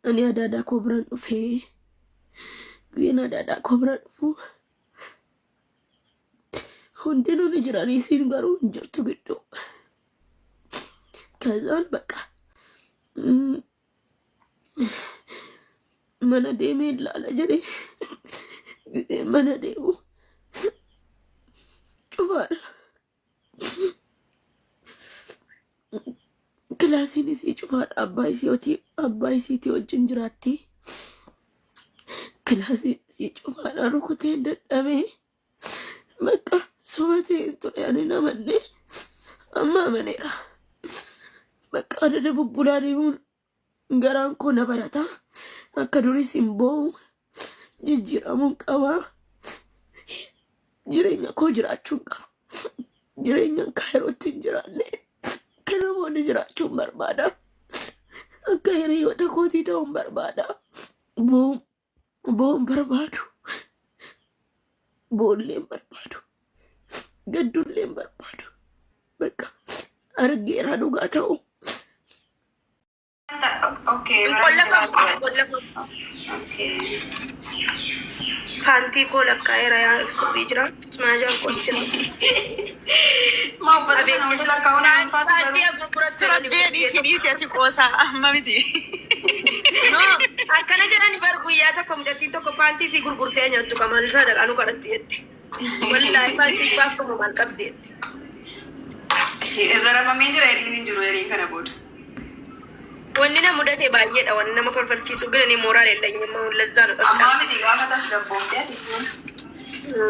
أنا أدادا كوبران في بينا أدادا كوبران فو هندنو نجراني سينغارو نجرتو جدو كذا بقى mana deemee ilaala jedhee mana deemu cufaadha. Kilaasiin isii cufaadha. Abbaa isiitii wajjin jiraatti. Kilaasiin isii cufaadha. Rukutee dadhabee bakka sobatee ture ani namannee amma amaneera. Bakka adada bubbulaa deemuun garaan koo na barata. Akka durii simboo jijjiiramuun qaba. Jireenya koo jiraachuun qaba. Jireenyaan kaayirootti hin jiraanne kan namoonni jiraachuun barbaada. Akka hiriyoota kootii ta'uun barbaada. Boon barbaadu. Boolleen barbaadu. Gaddulleen barbaadu. Bakka argeera dhugaa ta'u. Okay. Panti ko lakkaa'eera yaa sirrii jira. Maajaan koos jira. Akkana jedhani bar guyyaa tokko mucattiin tokko paantii si gurgurtee nyaattu qamal sadaqaa nu kadhatti jette. Wallaahi paantii baafama maal qabdi jette. Zaramamee jira jedhanii jiru yeroo kana booda. Wanni nama mudate baay'eedha. Wanni nama kolfalchiisu gina ni mooraal eenyummaa lazzaa nu ta'a. Amma miti gaafa tas dabboofte.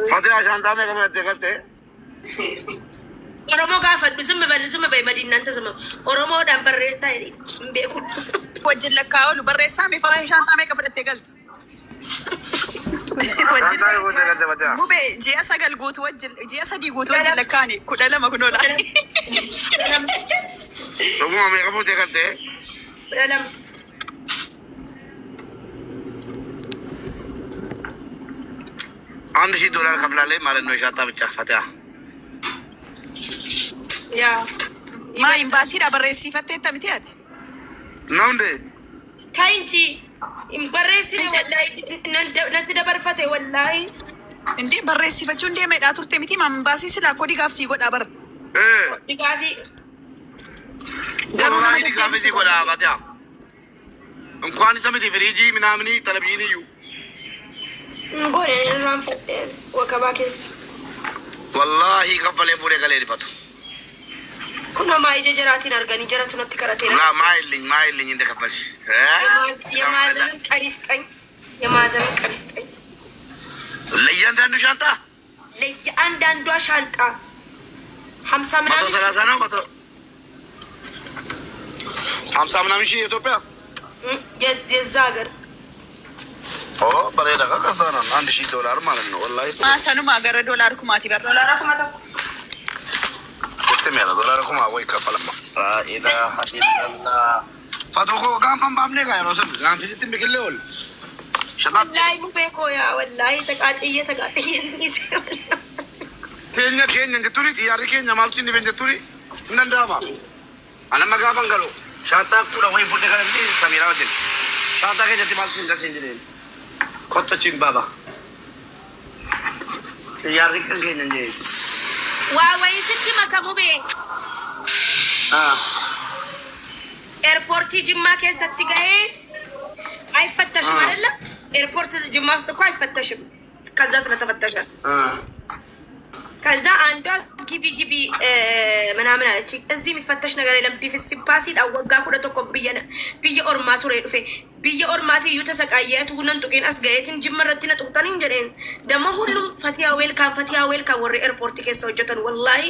Fatiha shantaa meeqa fudhattee galtee? Oromoo gaafadhu zimma bayi madiinaan tasuma Oromoodhaan barreessaa jedhi hin beeku. Wajjin lakkaa oolu barreessaa mee fara shantaa meeqa fudhattee galte? Shantaa meeqa fudhattee galte Fatiha? Bube ji'a 9 guutuu wajjin ji'a 3 guutuu wajjin lakkaani 12 kunoodha. Dhuguma meeqa fudhattee galtee? Dalam. $1,000 ከፍላለች ማለት ነው። ሻንጣ ብቻ ፈቲያ ያ ማ ኢምባሲዳ barreessifattee tamiti ati ነው እንዴ? ታይ እንጂ barreessine wallahi natti dabarfate wallahi እንዴ barreessifachuu እንዴ meedhaa turte miti ma imbaasii silaa koo digaaf sii godhaa bar digaafi ገሩና ዲጋፍ ሲ ጎዳ ፈቲያ እንኳን ሰምቲ ፍሪጂ ምናምን ተለብይን እዩ ቦኔ ራን ፈደ ወከባ ኬስ ወላሂ ከፈለ ቡሬ ገሌ ዲፈቱ ኩና ማይጀ ጀራቲን አርጋኒ ጀራቱ ነጥ ከራቴ ላ ማይልኝ እንደከፈልሽ የማዘን ቀሪስጠኝ የማዘን ቀሪስጠኝ ለእያንዳንዱ ሻንጣ ለእያንዳንዷ ሻንጣ 50 ምናምን 130 ነው 50 ምናምን ሺህ ኢትዮጵያ የዛ ሀገር በሌላ ከቀስታ ነው $1,000 ማለት ነው። ወላሂ ሰኑማ ሀገር ዶላር ኩማቲ በር ዶላር ኩማታ ከተም ያለ ዶላር ኩማ ወይ ከፈለማ ኢዳ ሀዲላ ፈቶኮ ጋንፈን ባምኔ ጋር ነው ሰም ጋንፊ ሲትም ቢከለውል ሸጣት ላይ ሙቤኮ ያ ወላሂ ተቃጥዬ ኬኛ እንግቱሪ ያሪ ኬኛ ማልቺ እንዲበንጀቱሪ እንደንዳማ አለማ ጋፈን ገሎ ሻንጣ ኩዳ ወይ ፉደ ከለምቲ ሰሚራ ወዲን ሻንጣ ከጀቲ ማልቺ እንደዚህ እንዲል ኮተቺን ባባ ያሪ ኬኛ እንጂ ዋወይ ስቲ መከሙቤ ኤርፖርት ጅማ ከሰቲ ጋዬ አይፈተሽም አይደለ? ኤርፖርት ጅማ ውስጥ እኮ አይፈተሽም። ከዛ ስለተፈተሸ ከዛ አንዷ ግቢ ምናምን አለች። እዚህ የሚፈተሽ ነገር የለም። ዲፊስ ፓሲ ዳወጋ ኩደ ተኮ ብየ ኦርማቱ ሬዱፌ ብየ ኦርማቱ ዩ ተሰቃየቱ ሁነን ጡቂን አስጋየትን ጅመረቲነ ጡቅጠን እንጀደን ደሞ ሁሉም ፈቲያ ዌልካም ወሬ ኤርፖርት ከሰ ወጀተን ወላሂ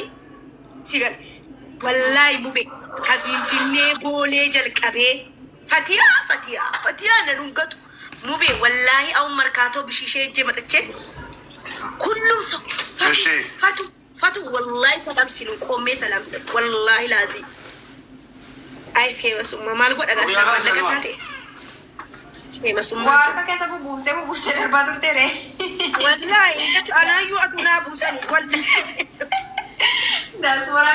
ሲገል ወላሂ ቡቤ ከፊንፊኔ ቦሌ ጀልቀቤ ፈቲያ ነዱንገቱ ሙቤ ወላሂ አሁን መርካቶ ብሺሼ እጄ መጥቼ ሁሉም ሰው ፈቱ ወላሂ ሰላም ሲሉ ቆሜ ሰላም ስል ወላሂ ላዚ አይ ፌመሱማ ማልጎ ደጋስ ለገታቴ ፌመሱማ ዋርታ ከሰቡ ቡስቴ ደርባቱ ተሬ ወላሂ እንት አናዩ አቱና ቡሰን ወላሂ ዳስ ወራ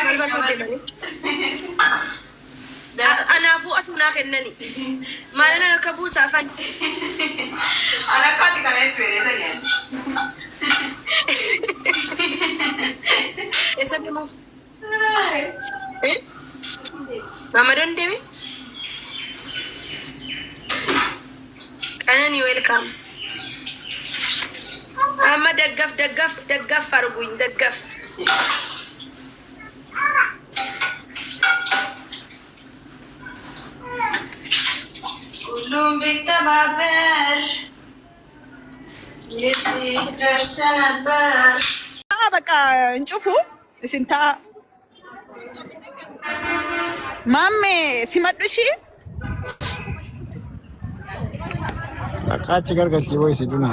أنا فوقت مناخنني ما أنا نركبو سافن أنا كاتي كانت بيدي اسمي موس إيه ماما دون دمي أنا ويلكم أما دقف فرقوين دقف كلهم بالتبابر يدرس نبر በቃ እንጩፉ እስንታ ማሜ ሲመጡሽ አቃች ገርገሽ ወይ ሲዱና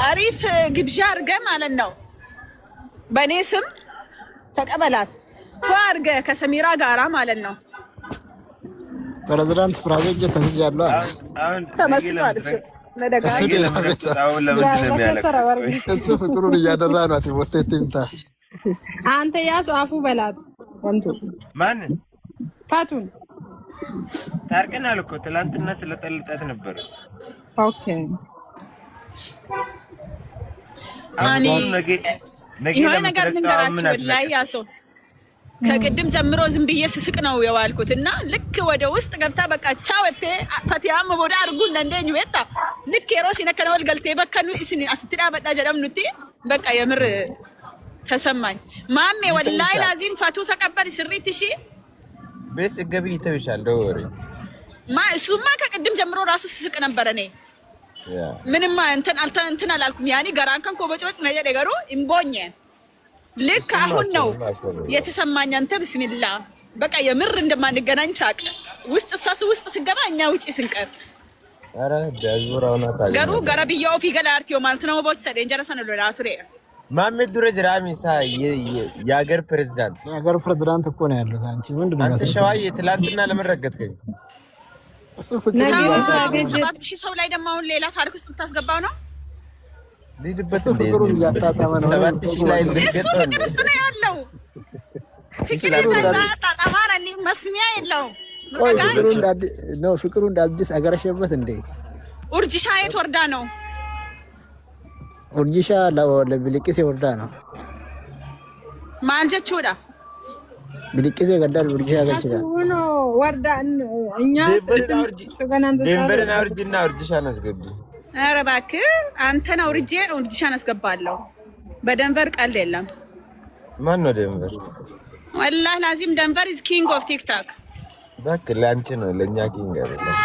አሪፍ ግብዣ አድርገ ማለት ነው። በእኔ ስም ተቀበላት ፏ አድርገ ከሰሚራ ጋራ ማለት ነው። ፕሬዝዳንት ፕራይቬት ተሰጃለሁ ተመስጧል። እሱ ፍቅሩን እያደራ ነው። አትወስቴት ይምታ አንተ ያሱ አፉ በላት ወንቱ ማን ፋቱን ታርቀናል እኮ ትላንትና ስለጠልጣት ነበር። ኦኬ ማኒ ይሄ ነገር ልንገራችሁ ላይ ያሶ ከቅድም ጀምሮ ዝም ብዬ ስስቅ ነው የዋልኩት እና ልክ ወደ ውስጥ ገብታ በቃ ቻውቴ ፈቲያም ወደ አርጉን እንደኝ ወጣ ልክ የሮሲ ነከነወል ገልቴ በከኑ እስኒ አስትዳ በዳ ጀደም ኑቲ በቃ የምር ተሰማኝ። ማሜ ወላሂ ላዚም ፈቱ ተቀበል ስሪት እሺ ቤስ ገቢ ይተውሻል ደወሪ እሱማ ከቅድም ጀምሮ ራሱ ስስቅ ነበር። እኔ ምንም እንትን አላልኩም። ያኔ ገራንከን ኮበጮጭ ነው የደገሩ እምቦኘ ልክ አሁን ነው የተሰማኝ። አንተ ብስሚላ በቃ የምር እንደማንገናኝ ሳቅ ውስጥ እሷስ ውስጥ ስገባ እኛ ውጪ ስንቀር አረ ዳዙራውና ታገ ገሩ ገረብያው ፊገላርቲዮ ማለት ነው ቦት ሰደ እንጀራሰ ነው ለራቱሬ ማሜ ዱረ ጅራሚሳ የሀገር ፕሬዝዳንት እኮ ነው ያለው። አንቺ ምንድነው አንተ ሸዋዬ ትላንትና ለመረገጥከኝ እሱ ፍቅር ሰው ላይ ደግሞ አሁን ሌላ ታሪክ ውስጥ ልታስገባው ነው። ሊድበት ፍቅሩን እያጣጣመ ነው። 7000 ላይ እሱ ፍቅር ውስጥ ነው ያለው። ፍቅር ተጣጣማራኒ መስሚያ የለው ፍቅሩ እንደ አዲስ አገረሸበት እንዴ። ኡርጂሻ የት ወርዳ ነው? ኡርጂሻ ለብልቅሴ ወርዳ ነው። ማንጀቹዳ ብልቅሴ ገዳል ኡርጂሻ ገችዳ ሆኖ ወርዳ እኛ ደንበርና ኡርጂሻ ናስገቡ። ኧረ እባክህ አንተና ኡርጂሻን አስገባለሁ። በደንቨር ቀልድ የለም። ማን ነው ደንቨር? ወላሂ ላዚም ደንቨር ኢዝ ኪንግ ኦፍ ቲክቶክ። እባክህ ለአንቺ ነው ለእኛ ኪንግ አይደለም።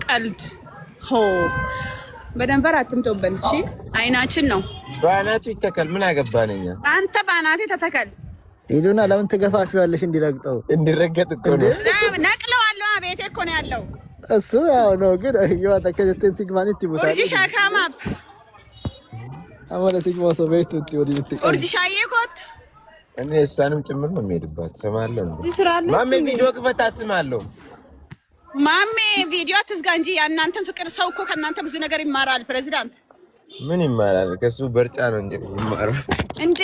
ቀልድ ሆ በደንቨር አትምጦብን። እሺ አይናችን ነው። በአናቱ ይተከል። ምን አገባን እኛ? አንተ በአናቴ ተተከል። ሄዱና ለምን ትገፋፊዋለሽ? እንዲረገጥ እኮ ነው። ነቅለዋለሁ። ቤቴ እኮ ነው ያለው። እሱ ያው ነው ግን ይዋጣ ከዘተን ሲግማኒት ይቦታል። ኡርጂሻ ካማፕ አማለ ሲግማሶ ቤት ወዲ ኡርጂሻ የኮት እኔ እሷንም ጭምር ነው የሚሄድባት። ሰማለሁ ይስራለች። ማሜ ቪዲዮ ክፈት አስማለሁ። ማሜ ቪዲዮ አትዝጋ እንጂ ያናንተን ፍቅር ሰው እኮ ከናንተ ብዙ ነገር ይማራል። ፕሬዝዳንት ምን ይማራል? ከሱ በርጫ ነው እንጂ ይማራል እንዴ?